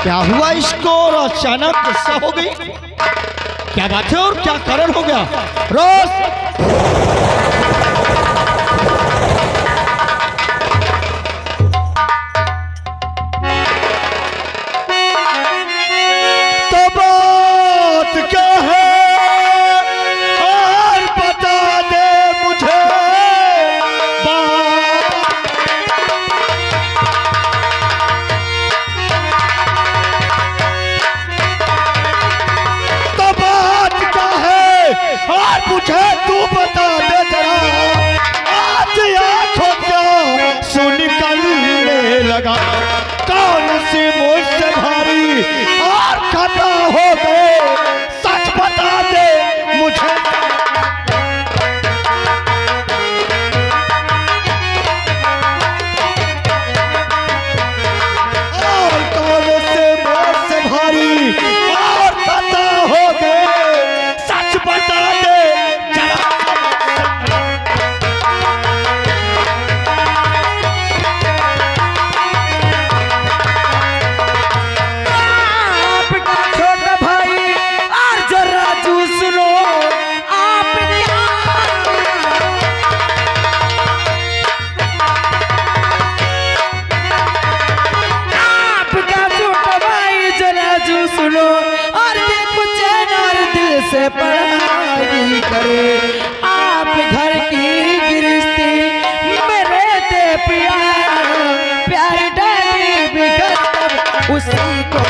क्या हुआ इसको और अचानक गुस्सा हो गई? क्या बात है और क्या कारण हो गया? रोज कौन सी मुझसे भारी और खता हो गए, सच बता दे मुझे। और कौन से मुझसे भारी और खता हो गए, सच बता दे जरा। से पढ़ाई करे, आप घर की गृहस्थी में रहते प्यार, प्यार डाली बिगड़ उसी को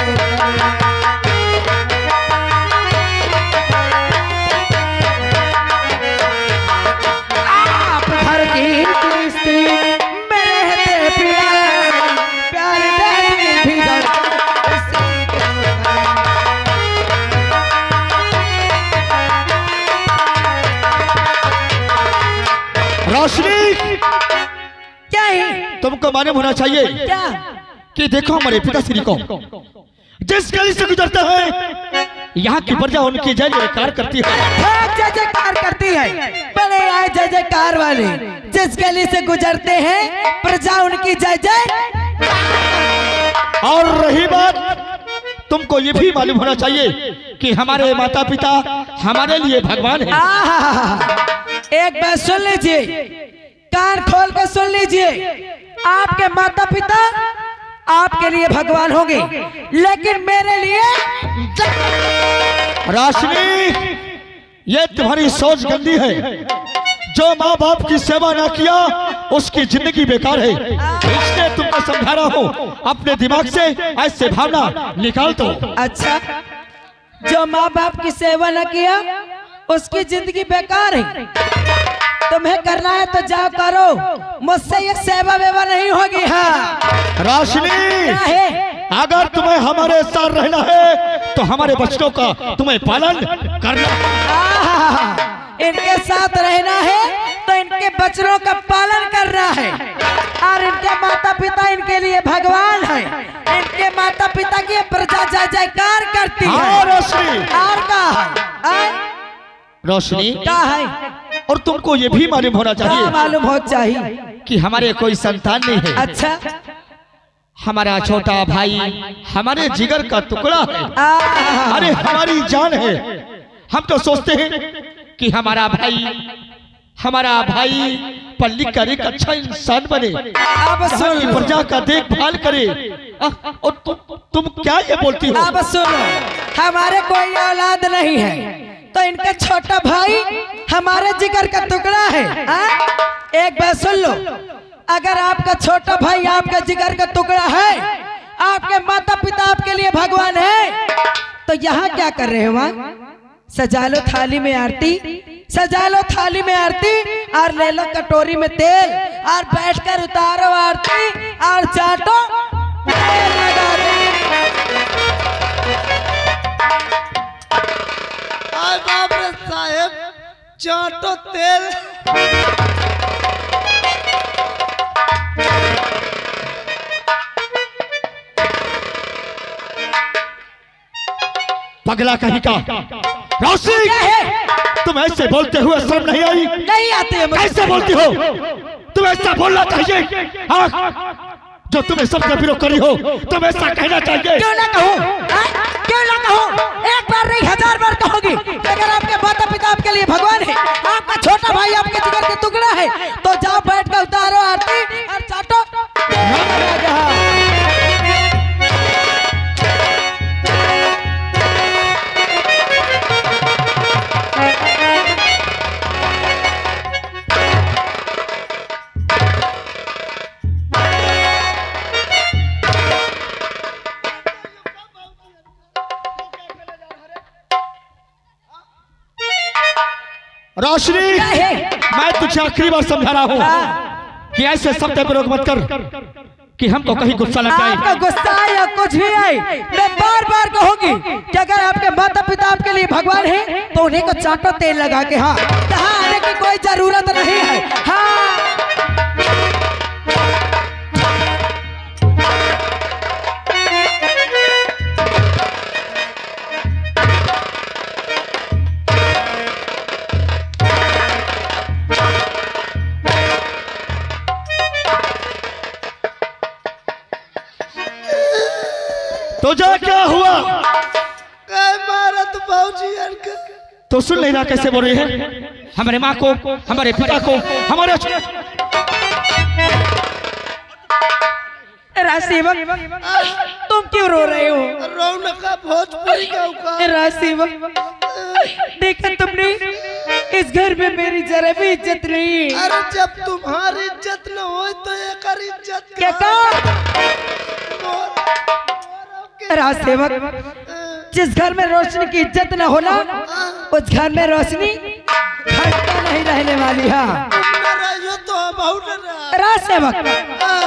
आप घर की गृहस्थी में रहते प्यार, प्यार डाली बिगड़ उसी को। रोशनी, क्या है? तुमको मालूम होना चाहिए क्या? कि देखो हमारे पिताश्री को जिस गली से गुजरते हैं यहाँ की प्रजा उनकी जय जयकार करती है। जय जयकार करती है, बड़े आए जय जयकार वाले। जिस गली से गुजरते हैं प्रजा उनकी जय जय। और रही बात, तुमको ये भी मालूम होना चाहिए कि हमारे माता पिता हमारे लिए भगवान हैं। एक बात सुन लीजिए, कान खोल कर सुन लीजिए। आपके माता पिता आपके लिए भगवान होंगे, लेकिन मेरे लिए रोशनी, ये तुम्हारी सोच गंदी है। जो माँ बाप की सेवा ना किया उसकी जिंदगी बेकार है। इसलिए तुमको समझा रहा हूँ, अपने दिमाग से ऐसे भावना निकाल दो। अच्छा, जो माँ बाप की सेवा न किया उसकी जिंदगी बेकार है। तुम्हें करना है तो जाओ करो, मुझसे ये सेवा वेवा नहीं होगी। हाँ रोशनी, अगर तुम्हें हमारे साथ रहना है तो हमारे बच्चों का तुम्हें पालन करना। इनके साथ रहना है तो इनके बच्चों का पालन करना है। और इनके माता पिता इनके लिए भगवान है। इनके माता पिता की प्रजा जय जयकार करती है। रोशनी, और का रोशनी क्या है? और तुमको ये भी मालूम होना चाहिए, मालूम हो चाहिए कि हमारे कोई संतान नहीं है। अच्छा, हमारा छोटा भाई हमारे जिगर का टुकड़ा है। अरे हमारी जान है। हम तो सोचते हैं कि हमारा भाई पढ़ लिख कर एक अच्छा इंसान बने, अब सुन, की प्रजा का देखभाल करे। और तुम क्या ये बोलती हो? अब सुनो, हमारे कोई औलाद नहीं है तो इनका छोटा भाई हमारे जिगर का टुकड़ा है। एक बात सुन लो, अगर आपका छोटा भाई आपका जिगर का टुकड़ा है, आपके माता पिता आपके लिए भगवान है, तो यहाँ क्या कर रहे हो? वहाँ सजा लो थाली में आरती, सजा लो थाली में आरती, और ले लो कटोरी में तेल, और बैठकर उतारो आरती और चाटो, लगा दो। बाप रे साहेब, चाटो तेल। पगला कहीं का। रोशनी, तुम ऐसे बोलते हुए शर्म नहीं आई? नहीं आते हैं। कैसे बोलती हो? तुम ऐसा बोलना चाहिए। जो तुम्हें सबका विरोध करी हो, तुम ऐसा कहना चाहिए। क्यों ना कहूँ, क्यों ना कहूँ? एक बार नहीं 1000 बार कहूंगी। अगर आपके माता पिता आपके लिए भगवान है, आपका छोटा भाई आपके जिगर के टुकड़ा है, तो जाओ बैठ कर उतारो आरती और चाटो। रोशनी, मैं तुझे आखिरी बार समझा रहा हूँ कि ऐसे शब्द प्रयोग मत कर कि हमको कहीं गुस्सा लग जाए। आपका गुस्सा आए या कुछ भी आए, मैं बार बार कहूंगी कि अगर आपके माता पिता आपके लिए भगवान है तो उन्हीं को चाटो तेल लगा के। हाँ, यहाँ आने की कोई जरूरत नहीं है। हाँ, तुझे क्या हुआ? मारत बाबूजी अनके। तो सुन लेना कैसे बोल रही है हमारे माँ को, हमारे पिता को, हमारे राजसेवक, तुम क्यों रो रहे हो? रौनक का भोजपुरी का उका। राजसेवक, देखा तुमने, इस घर में मेरी जरा भी इज्जत नहीं। अरे जब तुम्हारी इज्जत न हो तो एक इज्जत क्या राजसेवक, जिस घर में रोशनी की इज्जत न होना, उस घर में रोशनी घटता नहीं रहने वाली। हाँ राजसेवक,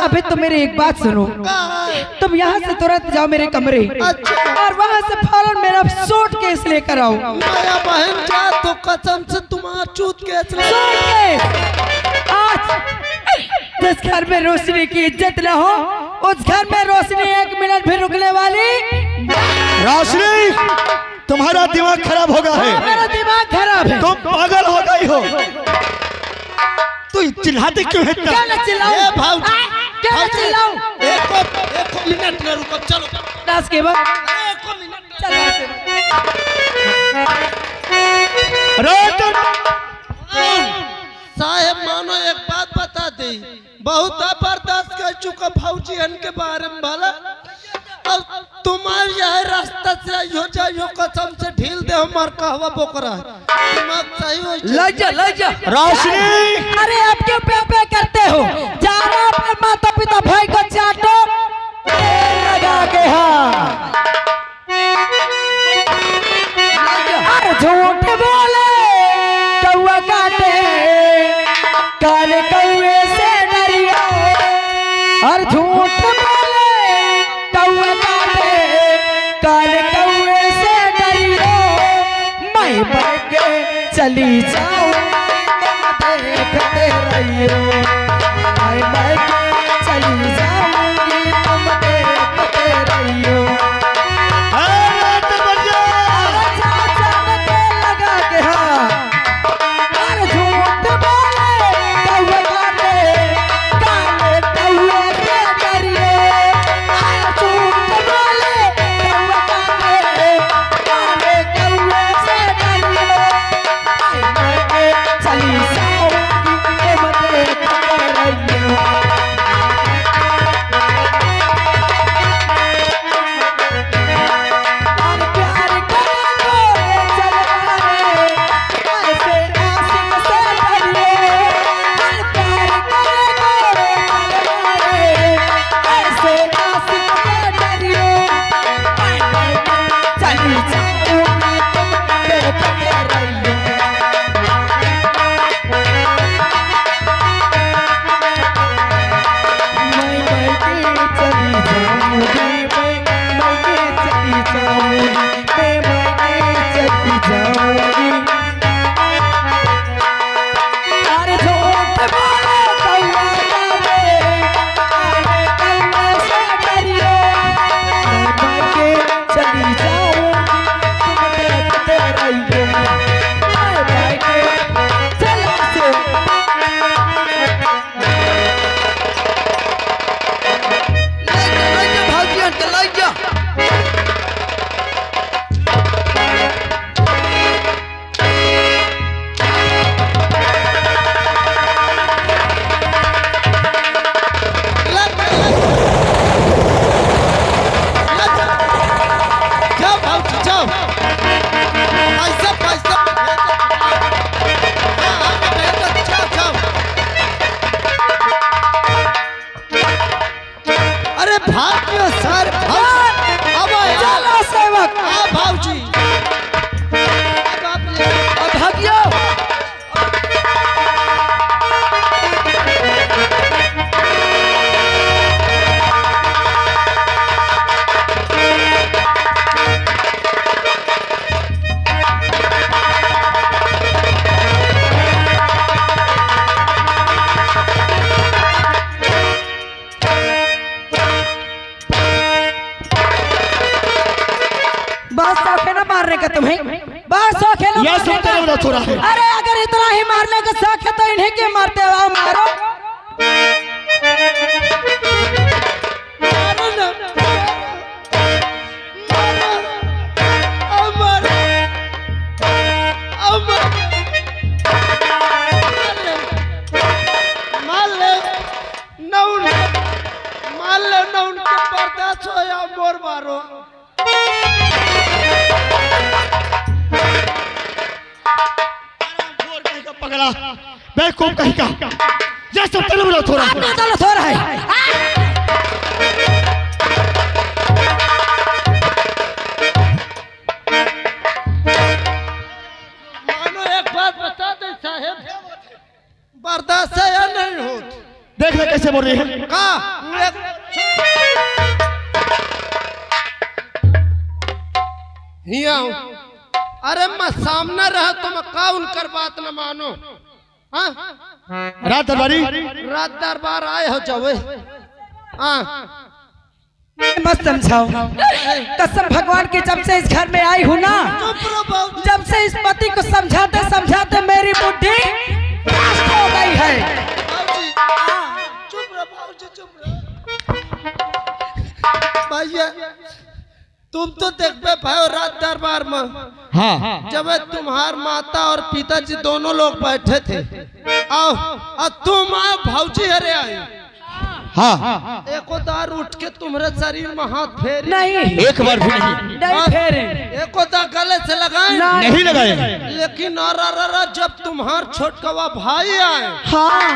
अभी तुम मेरी एक बात सुनो। तुम यहाँ से तुरंत जाओ मेरे कमरे और वहाँ से फौरन मेरा सूट केस लेकर आओ। माया बहन जा तो कसम से तुम्हारा चूत केस आज जिस घर में रोशनी की इज्जत न हो, उस घर में रोशनी 1 मिनट भी रुकने वाली। रोशनी, तुम्हारा दिमाग खराब हो गया है। मेरा दिमाग खराब है। तुम पागल हो गई हो। तू चिल्लाती क्यों है? क्या न चिल्लाऊं? क्या न चिल्लाऊं? एक मिनट न रुको, चलो दास के बाद एक मिनट चलो। साहेब मानो एक बात बता दे, बहुत बर्दाश्त कर चुका फौजी हन के बारे में भला। अब तुम्हारे यह रास्ता से हो जाइयो, कसम से ढील दे हमार कहवा बोकरा दिमाग सही हो जाए। लज्जा रोशनी, अरे आप क्यों पे करते हो? जाना अपने माता पिता भाई को चाटो तेल लगा के। हाँ, अरे झूठ बोले कौवा काटे, काले कौवे से डरियो। और झूठ बोले कौवा काटे, काले कौवे से डरियो। मैं बढ़ के चली जाऊं, तुम देखते रहियो। मैं बढ़ के चली जाऊंगी, तुम देखते रहियो। लगा के हाँ, अरे झूठ बोले कौवा काटे, काले कौवे से डरियो। झूठ बोले कौवा काटे, काले कौवे से डरियो। चली जाऊंगी, तुम देखते रहियो। बहुत शौक है यह सुनते मेरा छोरा है। अरे अगर इतना ही मारने का शौक है तो इन्हीं के मारते हो, मारो। मोर मारो पकड़ा बेवकूफ कहीं का, यह सब तेरे मेरा छोरा है। अपना चलो छोरा है। मानो एक बात बता दे साहेब, बर्दाश्त है या नहीं हो? देख ले कैसे बोल रही है। का हिया हूं। अरे मैं सामने रहा तो मैं का उनकर बात न मानो। हाँ? रात दरबारी रात दरबार आए हो जावे। हाँ मत समझाओ, कसम भगवान की, जब से इस घर में आई हूँ ना, चुप रहो बाबू। जब से इस पति को समझाते समझाते मेरी बुद्धि नष्ट हो गई है। बाबूजी, चुप रहो बाबूजी, चुप रहो। भैया तुम तो देखते भाई रात दरबार में, हाँ जब तुम्हार माता और पिताजी दोनों लोग बैठे थे, आओ और तुम आओ भाऊजी हरे आए। हाँ एको दार उठ के तुम्हारे शरीर में हाथ फेरी नहीं, एक बार भी नहीं, नहीं फेरे, एको दार गले से लगाए नहीं लगाए। लेकिन अरा जब तुम्हार छोटकवा भाई आए, हाँ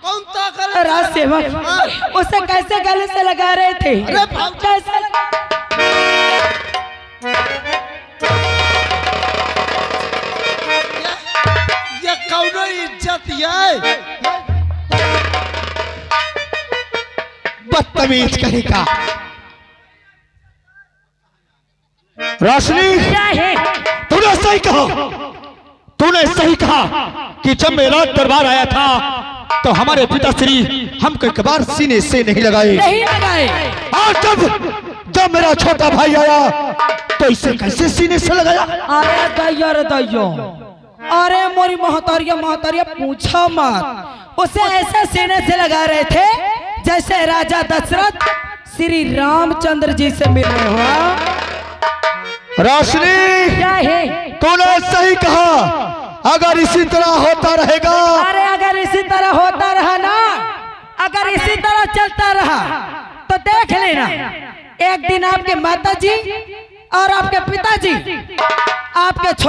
कौन ता गले राज सेवक उसे कैसे गले से लगा रहे थे? अरे भाऊजी, कैसे लगा? ये कौनो इज्जत है? बदतमीज कहीं का। रोशनी क्या है? तूने सही कहा, तूने सही कहा कि जब मेरा दरबार आया था तो हमारे पिताश्री हमको एक बार सीने से नहीं लगाए, नहीं लगाए। और जब मेरा छोटा भाई आया तो इसे कैसे सीने से लगाया? अरे दैयो, अरे दैयो, अरे मोरी मोहतरिया पूछो मत, उसे ऐसे सीने से लगा रहे थे जैसे राजा दशरथ श्री रामचंद्र जी से मिल रहे हो। रोशनी क्या है? तूने सही कहा, अगर इसी तरह होता रहेगा, अरे अगर इसी तरह होता रहा ना, अगर इसी तरह चलता रहा तो देख लेना, एक दिन आपके माताजी और आपके पिताजी आपके